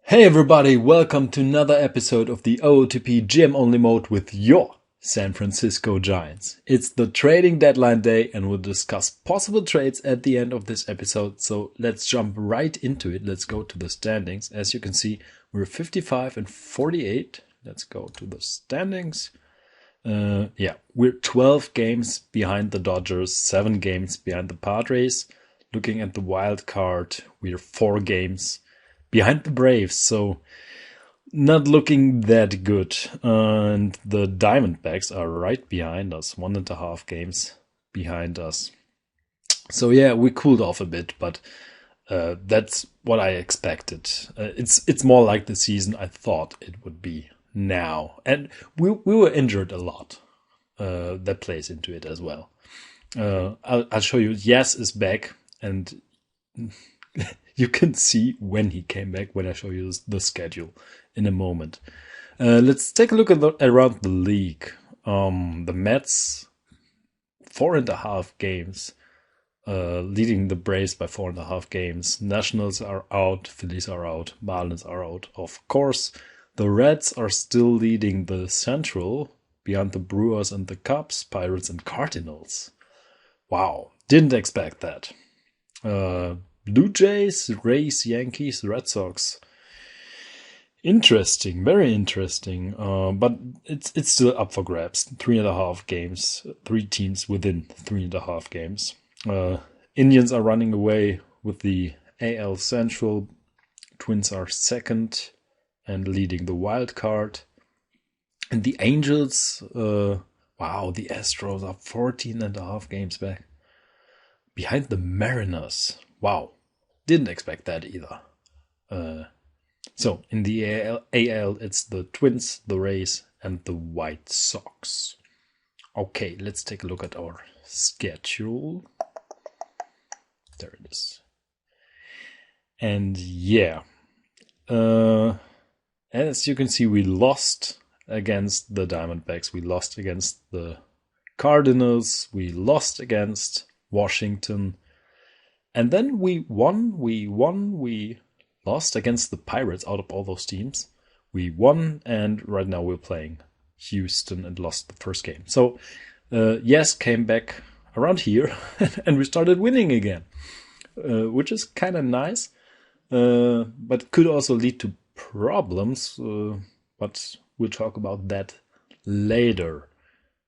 Hey everybody, welcome to another episode of the OOTP GM Only Mode with your San Francisco Giants. It's the trading deadline day and we'll discuss possible trades at the end of this episode. So let's jump right into it. Let's go to the standings. As you can see, we're 55 and 48. Let's go to the standings. We're 12 games behind the Dodgers, 7 games behind the Padres. Looking at the wild card, we're 4 games behind the Braves, so not looking that good. And the Diamondbacks are right behind us, 1.5 games behind us. So yeah, we cooled off a bit, but that's what I expected. It's more like the season I thought it would be now, and we were injured a lot. That plays into it as well. I'll show you. Yes is back, and you can see when he came back when I show you the schedule in a moment. Let's take a look at around the league. The Mets, 4.5 games, leading the Braves by 4.5 games. Nationals are out, Phillies are out, Marlins are out. Of course, the Reds are still leading the Central beyond the Brewers and the Cubs, Pirates and Cardinals. Wow, didn't expect that. Blue Jays, Rays, Yankees, Red Sox. Interesting, very interesting. But it's still up for grabs. 3.5 games, 3 teams within 3.5 games. Indians are running away with the AL Central. Twins are second and leading the wild card. And the Angels, wow, the Astros are 14.5 games back. Behind the Mariners. Wow, didn't expect that either. So in the AL, it's the Twins, the Rays, and the White Sox. Okay, let's take a look at our schedule. There it is. And yeah, as you can see, we lost against the Diamondbacks. We lost against the Cardinals. We lost against Washington. And then we lost against the Pirates out of all those teams. We won, and right now we're playing Houston and lost the first game. So, yes, came back around here, and we started winning again, which is kind of nice, but could also lead to problems, but we'll talk about that later.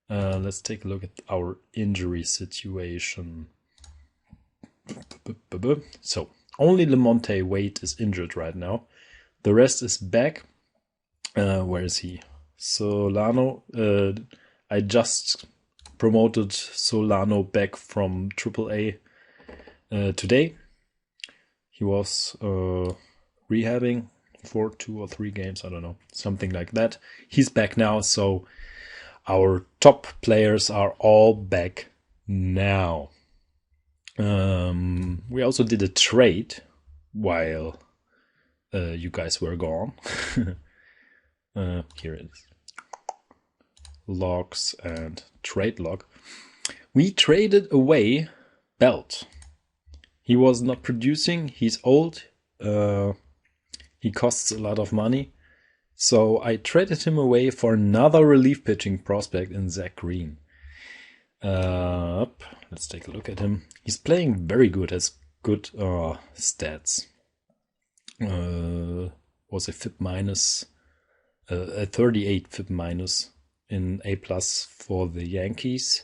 Let's take a look at our injury situation. So only Lamonte Wade is injured right now. The rest is back. Where is he? Solano. I just promoted Solano back from AAA today. He was rehabbing for 2 or 3 games. I don't know, something like that. He's back now. So our top players are all back now. We also did a trade while you guys were gone. Here it is. Logs and trade log. We traded away Belt. He was not producing. He's old. He costs a lot of money. So I traded him away for another relief pitching prospect in Zach Green. Let's take a look at him. He's playing very good, has good stats. Was a FIP minus, a 38 FIP minus in A+ for the Yankees.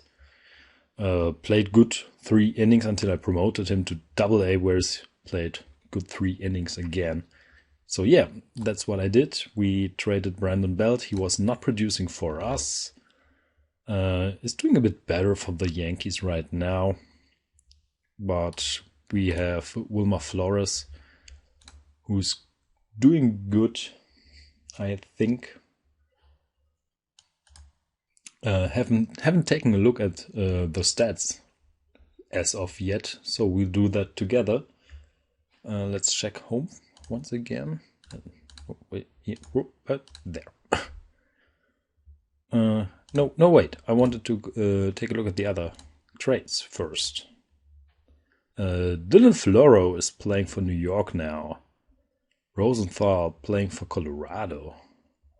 Played good 3 innings until I promoted him to AA, where he played good 3 innings again. So yeah, that's what I did. We traded Brandon Belt. He was not producing for us. Is doing a bit better for the Yankees right now. But we have Wilmer Flores, who's doing good, I think. Haven't taken a look at the stats as of yet, so we'll do that together. Let's check home once again. Wait, there. No, wait. I wanted to take a look at the other trades first. Dylan Floro is playing for New York now. Rosenthal playing for Colorado.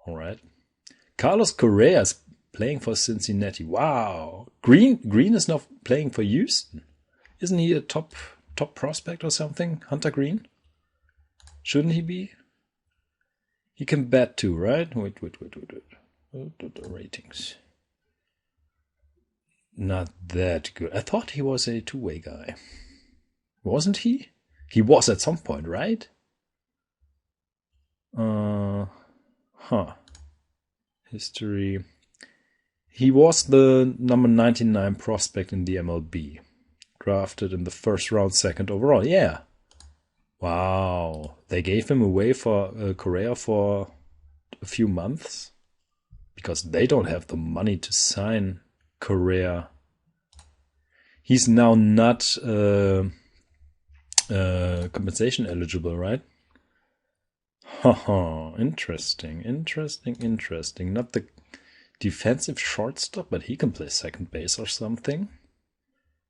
All right. Carlos Correa is playing for Cincinnati. Wow. Green is now playing for Houston. Isn't he a top prospect or something? Hunter Green? Shouldn't he be? He can bat too, right? Wait. The ratings. Not that good. I thought he was a two-way guy. Wasn't he? He was at some point, right? History. He was the number 99 prospect in the MLB. Drafted in the first round, second overall. Yeah. Wow. They gave him away for Correa for a few months because they don't have the money to sign Correa. He's now not compensation eligible, right? Haha, interesting. Not the defensive shortstop, but he can play second base or something.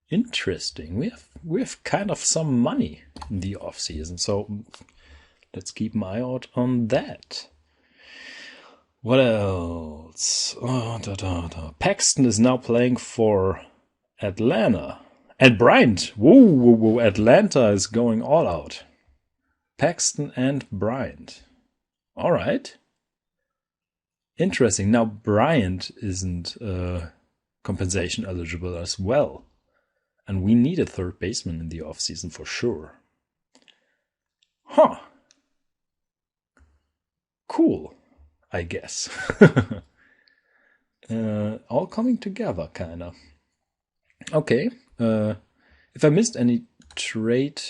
Interesting. We have kind of some money in the off season, so let's keep an eye out on that. What else? Paxton is now playing for Atlanta. And Bryant. Whoa. Atlanta is going all out. Paxton and Bryant. All right. Interesting. Now, Bryant isn't compensation eligible as well. And we need a third baseman in the offseason for sure. Huh. Cool, I guess. All coming together, kind of. Okay. If I missed any trade,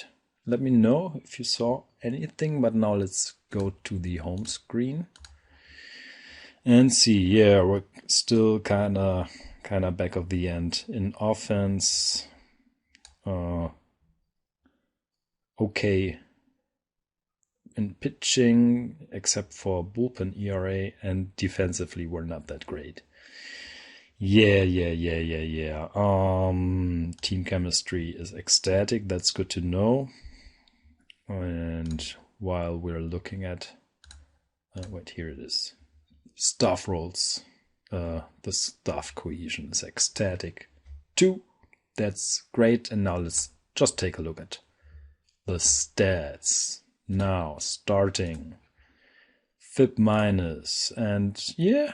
let me know if you saw anything. But now let's go to the home screen and see. Yeah, we're still kind of back of the end in offense. Okay in pitching, except for bullpen ERA, and defensively we're not that great. Yeah. Team chemistry is ecstatic. That's good to know. And while we're looking at, wait, here it is. Staff roles. The staff cohesion is ecstatic too. That's great. And now let's just take a look at the stats. Now starting FIP minus, and yeah.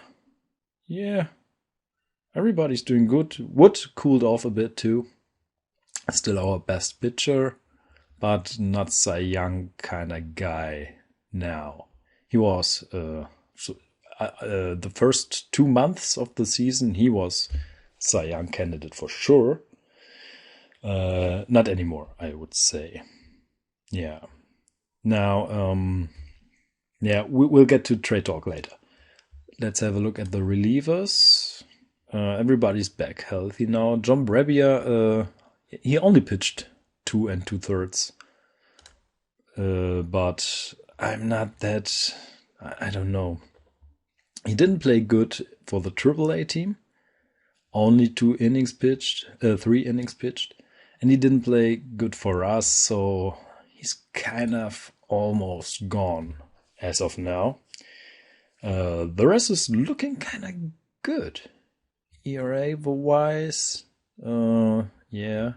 Everybody's doing good. Wood cooled off a bit too. Still our best pitcher, but not Cy Young kind of guy now. He was the first 2 months of the season, he was Cy Young candidate for sure. Not anymore, I would say. Yeah. Now, we'll get to trade talk later. Let's have a look at the relievers. Everybody's back healthy now. John Brebbia, he only pitched 2 2/3. But I'm not that, I don't know. He didn't play good for the AAA team. Only 3 innings pitched. And he didn't play good for us, so he's kind of almost gone as of now. The rest is looking kind of good. ERA wise, yeah.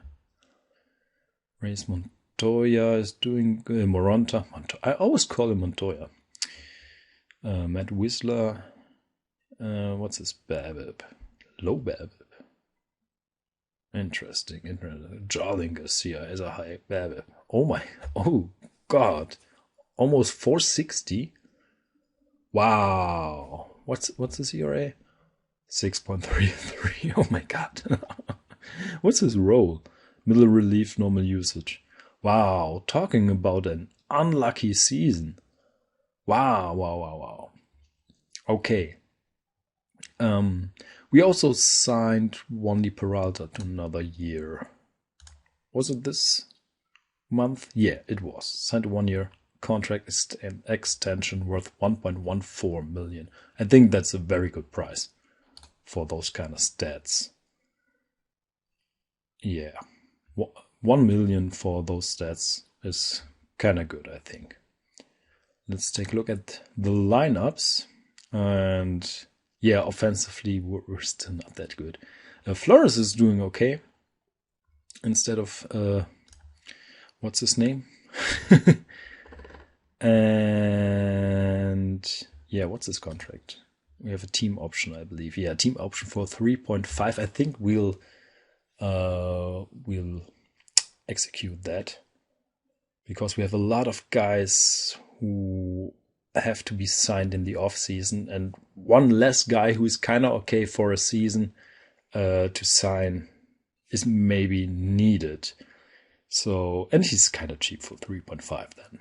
Reyes Montoya is doing good. Moronta. I always call him Montoya. Matt Whistler. What's his BABIP? Low BABIP. Interesting. Jarlin Garcia is a high BABIP. Oh God. Almost 460. Wow. What's his ERA? 6.33. Oh my God. What's his role? Middle relief, normal usage. Wow. Talking about an unlucky season. Wow. Okay. We also signed Wandy Peralta to another year. Was it this month? Yeah, it was. Signed a 1-year contract extension worth 1.14 million. I think that's a very good price for those kind of stats. Yeah. 1 million for those stats is kind of good, I think. let's take a look at the lineups. And yeah, offensively, we're still not that good. Flores is doing okay. Instead of, what's his name? And yeah, what's his contract? We have a team option, I believe. Yeah, team option for 3.5. I think we'll execute that because we have a lot of guys who have to be signed in the off season, and one less guy who is kind of okay for a season to sign is maybe needed. So, and he's kind of cheap for 3.5 then.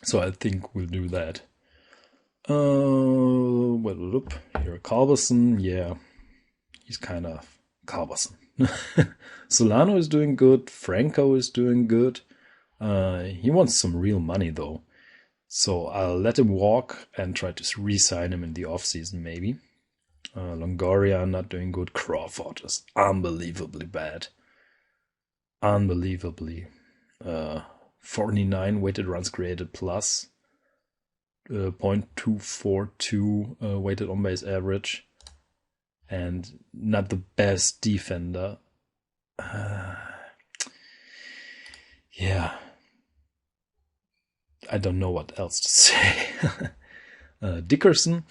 So I think we'll do that. Well, here, Carlson, yeah, he's kind of Carlson. Solano is doing good. Franco is doing good. He wants some real money though, so I'll let him walk and try to re-sign him in the off-season maybe. Longoria not doing good. Crawford is unbelievably bad. Unbelievably. 49 weighted runs created plus. 0.242 weighted on base average. And not the best defender. Yeah. I don't know what else to say. Dickerson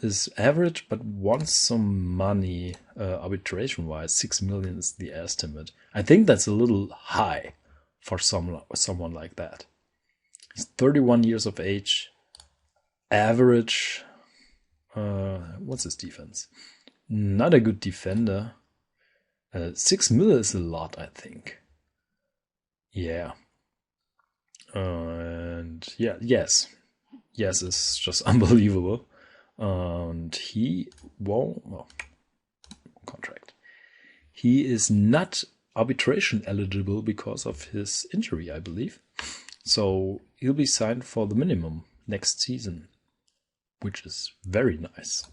is average, but wants some money arbitration-wise. 6 million is the estimate. I think that's a little high for someone like that. He's 31 years of age. Average. What's his defense? Not a good defender. 6 mil is a lot, I think. Yeah. And yeah, yes, it's just unbelievable. And contract. He is not arbitration eligible because of his injury, I believe. So he'll be signed for the minimum next season, which is very nice.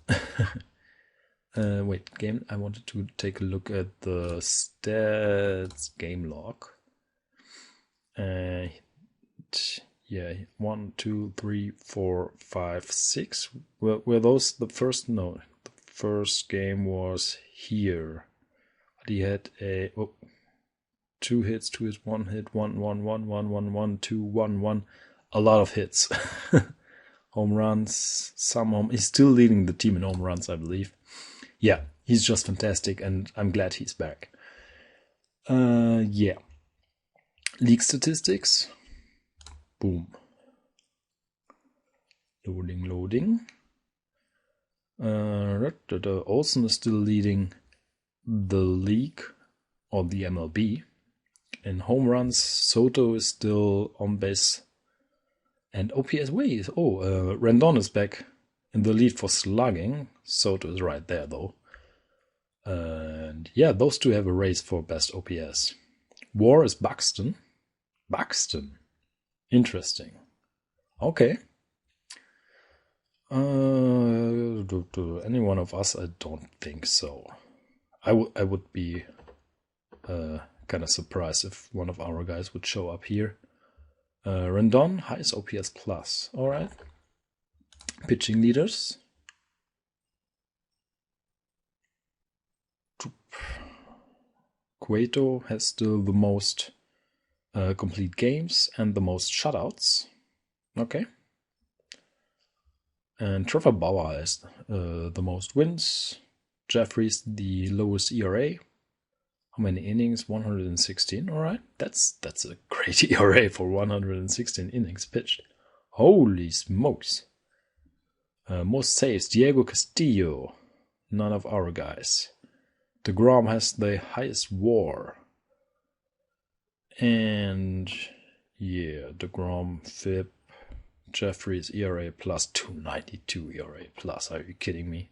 Wait, game. I wanted to take a look at the stats game log. Yeah, 1, 2, 3, 4, 5, 6. Were those the first? No, the first game was here. But he had 2 hits, 2 hits, 1 hit, 1, 1, 1, 1, 1, 1, 2, 1, 1. A lot of hits. Home runs, some home. He's still leading the team in home runs, I believe. Yeah, he's just fantastic, and I'm glad he's back. Yeah. League statistics. Boom. Loading. Olsen is still leading the league, or the MLB. In home runs, Soto is still on base. And OPS ways. Rendon is back in the lead for slugging. Soto is right there, though. And yeah, those two have a race for best OPS. WAR is Buxton. Interesting. Okay. Any one of us? I don't think so. I would be kind of surprised if one of our guys would show up here. Rendon, highest OPS plus. All right. Pitching leaders. Cueto has still the most complete games and the most shutouts. Okay. And Trevor Bauer has the most wins. Jeffries the lowest ERA. How many innings? 116. All right, that's a great ERA for 116 innings pitched. Holy smokes! Most saves: Diego Castillo. None of our guys. DeGrom has the highest WAR. And yeah, DeGrom, FIP, Jeffries ERA plus 292 ERA plus. Are you kidding me?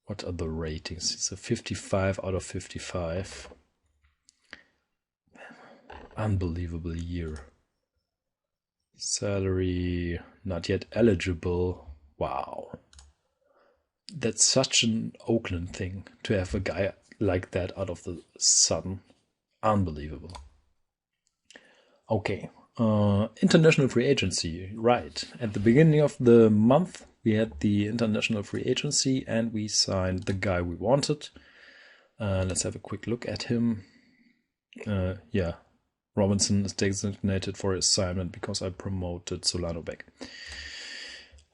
What are the ratings? It's a 55 out of 55. Unbelievable year. Salary not yet eligible. Wow. That's such an Oakland thing to have a guy like that out of the sudden. Unbelievable. Okay, International free agency, right. At the beginning of the month, we had the international free agency and we signed the guy we wanted. Let's have a quick look at him. Yeah, Robinson is designated for assignment because I promoted Solano back.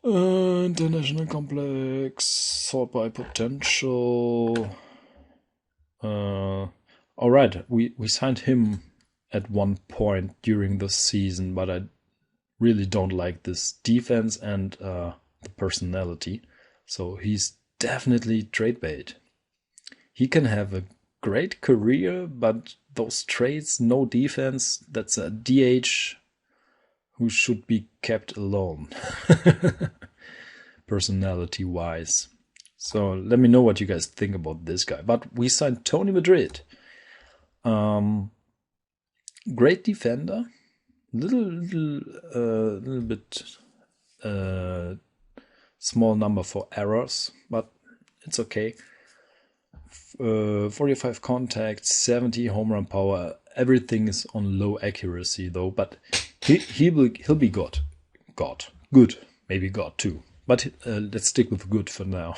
International complex, sort by potential. Alright, we signed him at one point during the season, but I really don't like this defense and the personality. So he's definitely trade bait. He can have a great career, but those traits, no defense, that's a DH who should be kept alone, personality-wise. So let me know what you guys think about this guy. But we signed Tony Madrid. Great defender, little bit small number for errors, but it's okay. 45 contacts, 70 home run power. Everything is on low accuracy though, but he'll be good, maybe God too. But let's stick with good for now.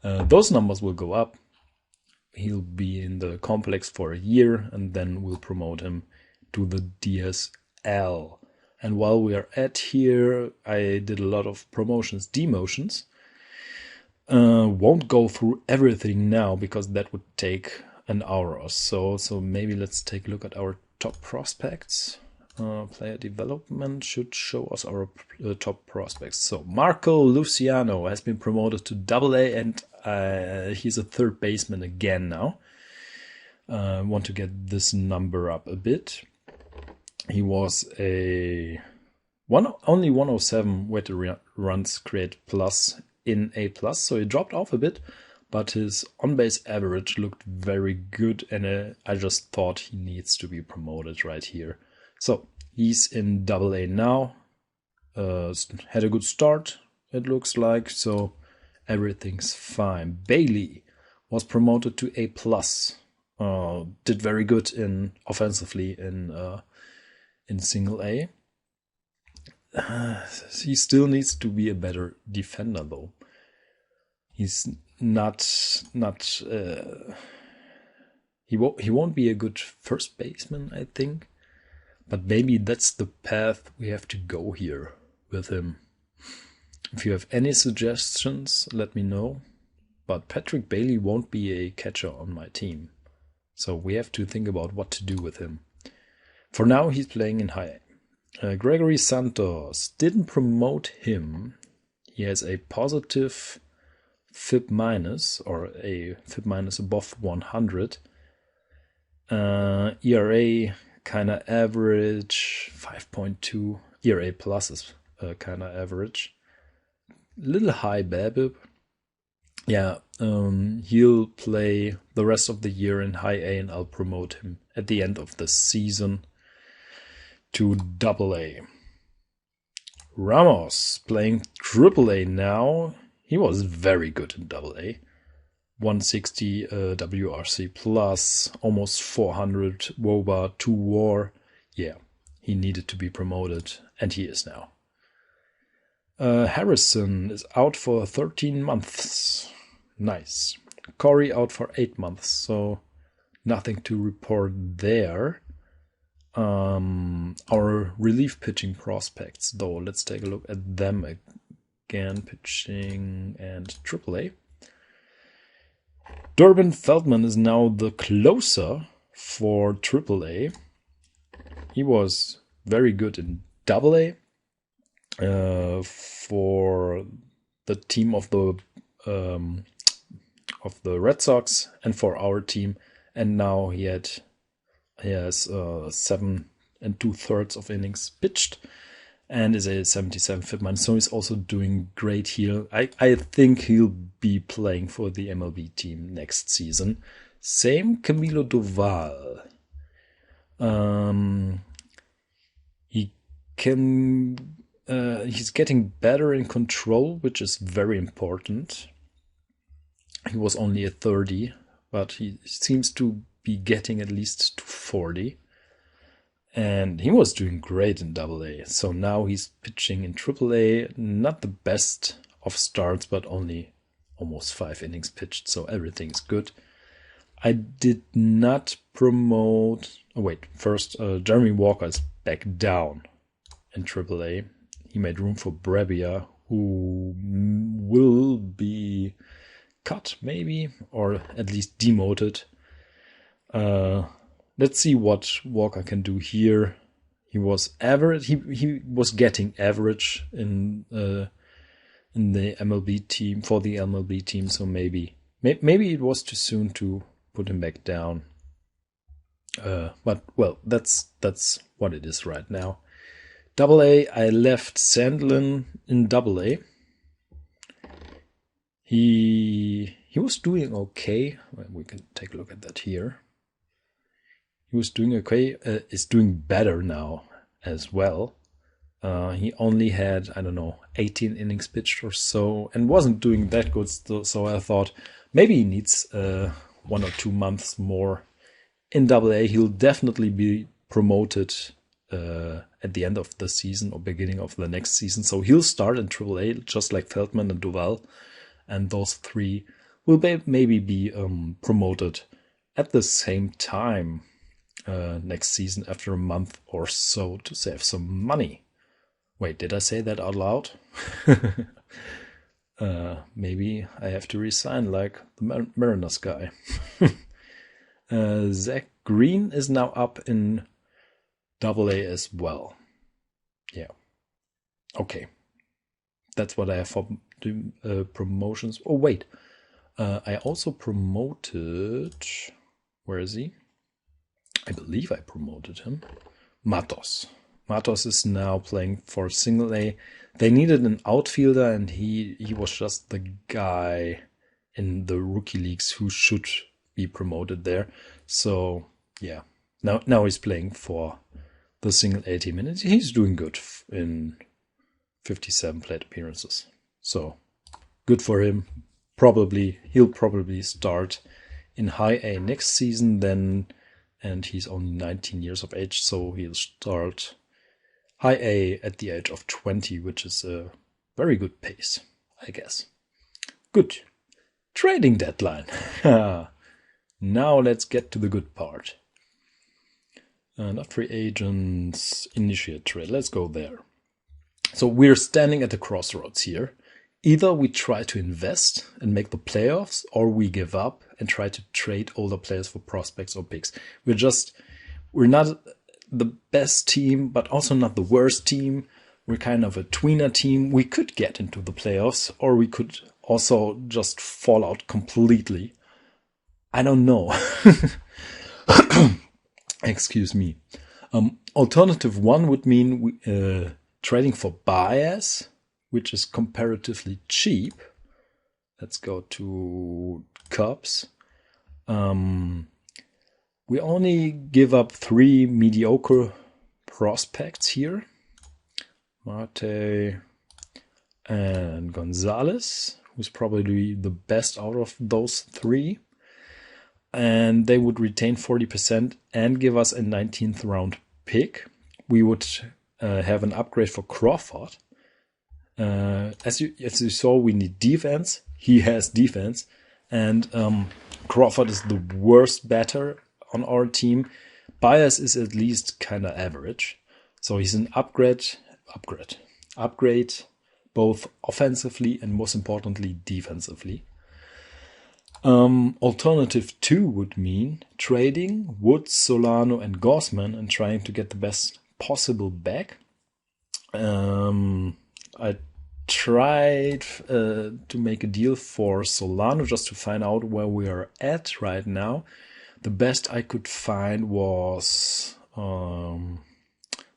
Those numbers will go up. He'll be in the complex for a year, and then we'll promote him to the DSL. And while we are at here, I did a lot of promotions, demotions. Won't go through everything now because that would take an hour or so. So maybe let's take a look at our top prospects. Player development should show us our top prospects. So Marco Luciano has been promoted to AA, and he's a third baseman again now. I want to get this number up a bit. He was only 107 weighted runs created plus in A+, so he dropped off a bit, but his on-base average looked very good, and I just thought he needs to be promoted right here. So he's in AA now. Had a good start, it looks like, so everything's fine. Bailey was promoted to A+. Did very good offensively in single A. He still needs to be a better defender though. He's not he won't be a good first baseman, I think. But maybe that's the path we have to go here with him. If you have any suggestions, let me know. But Patrick Bailey won't be a catcher on my team. So we have to think about what to do with him. For now, he's playing in high A. Gregory Santos, didn't promote him. He has a positive FIP minus, or a FIP minus above 100. ERA kinda average, 5.2. ERA plus is kinda average. Little high BABIP. Yeah, he'll play the rest of the year in high A, and I'll promote him at the end of the season to AA. Ramos playing AAA now. He was very good in AA. 160 WRC plus, almost 400 WOBA, 2 WAR. Yeah, he needed to be promoted, and he is now. Harrison is out for 13 months. Nice. Corey out for 8 months, so nothing to report there. Our relief pitching prospects, though, let's take a look at them again. Pitching and AAA. Durbin Feldman is now the closer for AAA. He was very good in AA for the team of the Red Sox and for our team, and now he has 7 2/3 of innings pitched and is a 77 FIP minus, so he's also doing great here. I think he'll be playing for the MLB team next season. Same Camilo Doval. He's getting better in control, which is very important. He was only at 30, but he seems to be getting at least to 40. And he was doing great in AA. So now he's pitching in AAA. Not the best of starts, but only almost 5 innings pitched. So everything's good. I did not promote. Oh, wait. First, Jeremy Walker is back down in AAA. He made room for Brevia, who will be cut, maybe, or at least demoted. Let's see what Walker can do here. He was average. He was getting average in the MLB team, for the MLB team. So maybe it was too soon to put him back down. But well, that's what it is right now. AA, I left Sandlin in AA. He was doing okay. We can take a look at that here. He was doing okay. Is doing better now as well. He only had, I don't know, 18 innings pitched or so, and wasn't doing that good still. So I thought maybe he needs 1 or 2 months more in AA. He'll definitely be promoted at the end of the season or beginning of the next season. So he'll start in AAA, just like Feldman and Duval. And those 3 will maybe be promoted at the same time next season after a month or so to save some money. Wait, did I say that out loud? Maybe I have to resign like the Mariners guy. Zach Green is now up in AA as well. Yeah. Okay. That's what I have for promotions. Oh, wait. I also promoted... Where is he? I believe I promoted him. Matos. Matos is now playing for single A. They needed an outfielder, and he was just the guy in the rookie leagues who should be promoted there. So, yeah. Now he's playing for the single A team, and he's doing good in 57 plate appearances. So, good for him. He'll probably start in high A next season then, and he's only 19 years of age, so he'll start high A at the age of 20, which is a very good pace, I guess. Good. Trading deadline. Now let's get to the good part. Not free agents, initiate trade. Let's go there. So we're standing at the crossroads here. Either we try to invest and make the playoffs, or we give up and try to trade older players for prospects or picks. We're not the best team, but also not the worst team. We're kind of a tweener team. We could get into the playoffs, or we could also just fall out completely. I don't know. Excuse me. Alternative 1 would mean trading for Baez, which is comparatively cheap. Let's go to Cubs. We only give up 3 mediocre prospects here. Marte and Gonzalez, who's probably the best out of those 3. And they would retain 40% and give us a 19th round pick. We would have an upgrade for Crawford. As you saw, we need defense. He has defense. And Crawford is the worst batter on our team. Baez is at least kind of average. So he's an upgrade, both offensively and most importantly defensively. Alternative 2 would mean trading Woods, Solano, and Gossman and trying to get the best possible back. I tried to make a deal for Solano just to find out where we are at right now. The best I could find was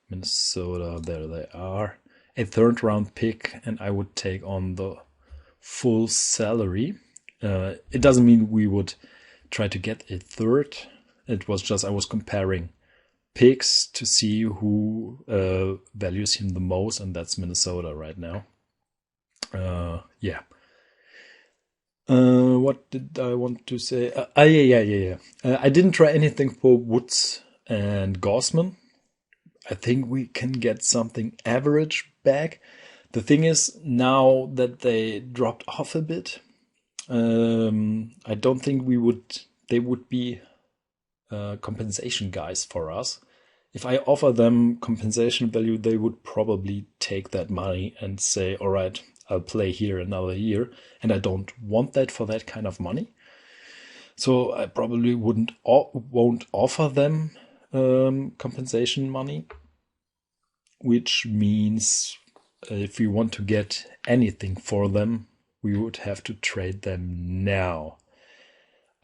Minnesota. There they are. A 3rd round pick, and I would take on the full salary. It doesn't mean we would try to get a 3rd. It was just I was comparing picks to see who values him the most, and that's Minnesota right now. Yeah. What did I want to say? Yeah. I didn't try anything for Woods and Gossman. I think we can get something average back. The thing is, now that they dropped off a bit, I don't think they would be compensation guys for us. If I offer them compensation value, they would probably take that money and say, all right, I'll play here another year. And I don't want that for that kind of money. So I probably won't offer them compensation money, which means if we want to get anything for them, we would have to trade them now.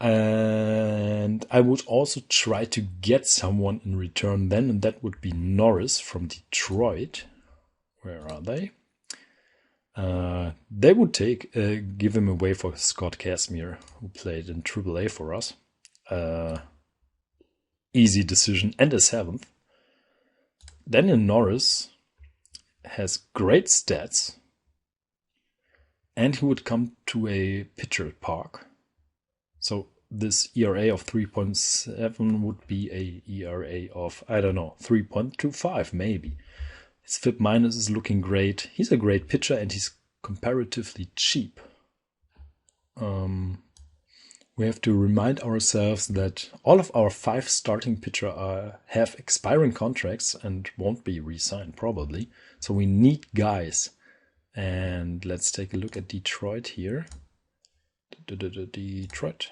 And I would also try to get someone in return then, and that would be Norris from Detroit. Where are they? They would give him away for Scott Casimir, who played in AAA for us. Easy decision, and a 7th. Daniel Norris has great stats, and he would come to a pitcher park. So this ERA of 3.7 would be a ERA of, I don't know, 3.25 maybe. His FIP minus is looking great. He's a great pitcher and he's comparatively cheap. We have to remind ourselves that all of our 5 starting pitchers have expiring contracts and won't be re-signed probably. So we need guys. And let's take a look at Detroit here. Detroit.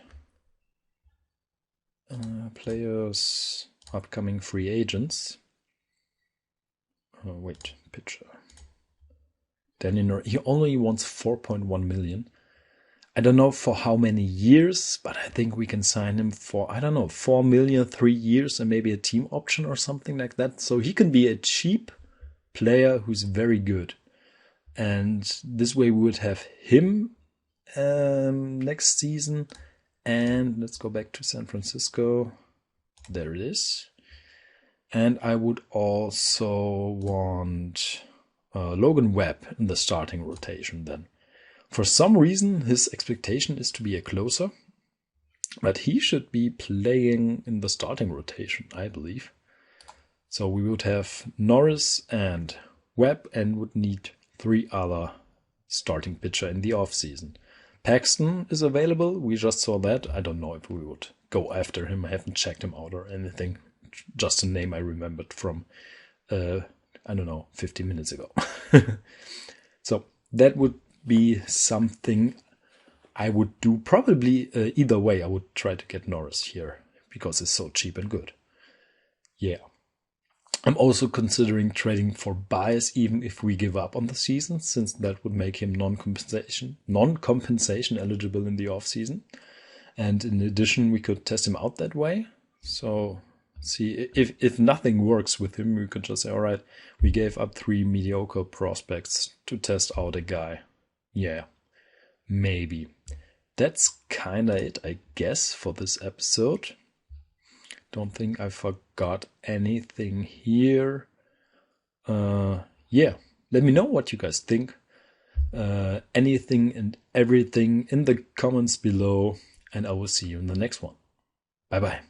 Players, upcoming free agents. Wait, pitcher. Daniel, he only wants 4.1 million. I don't know for how many years, but I think we can sign him for, I don't know, 4 million, 3 years, and maybe a team option or something like that. So he can be a cheap player who's very good. And this way we would have him next season. And let's go back to San Francisco. There it is. And I would also want Logan Webb in the starting rotation then. For some reason, his expectation is to be a closer, but he should be playing in the starting rotation, I believe. So we would have Norris and Webb and would need 3 other starting pitcher in the offseason. Paxton is available. We just saw that. I don't know if we would go after him. I haven't checked him out or anything. Just a name I remembered from, I don't know, 15 minutes ago. So that would be something I would do probably either way. I would try to get Norris here because it's so cheap and good. Yeah. I'm also considering trading for Baez even if we give up on the season, since that would make him non-compensation eligible in the off-season. And in addition, we could test him out that way. So see, if nothing works with him, we could just say, all right, we gave up 3 mediocre prospects to test out a guy. Yeah, maybe. That's kind of it, I guess, for this episode. Don't think I forgot anything here. Yeah, let me know what you guys think. Anything and everything in the comments below, and I will see you in the next one. Bye bye.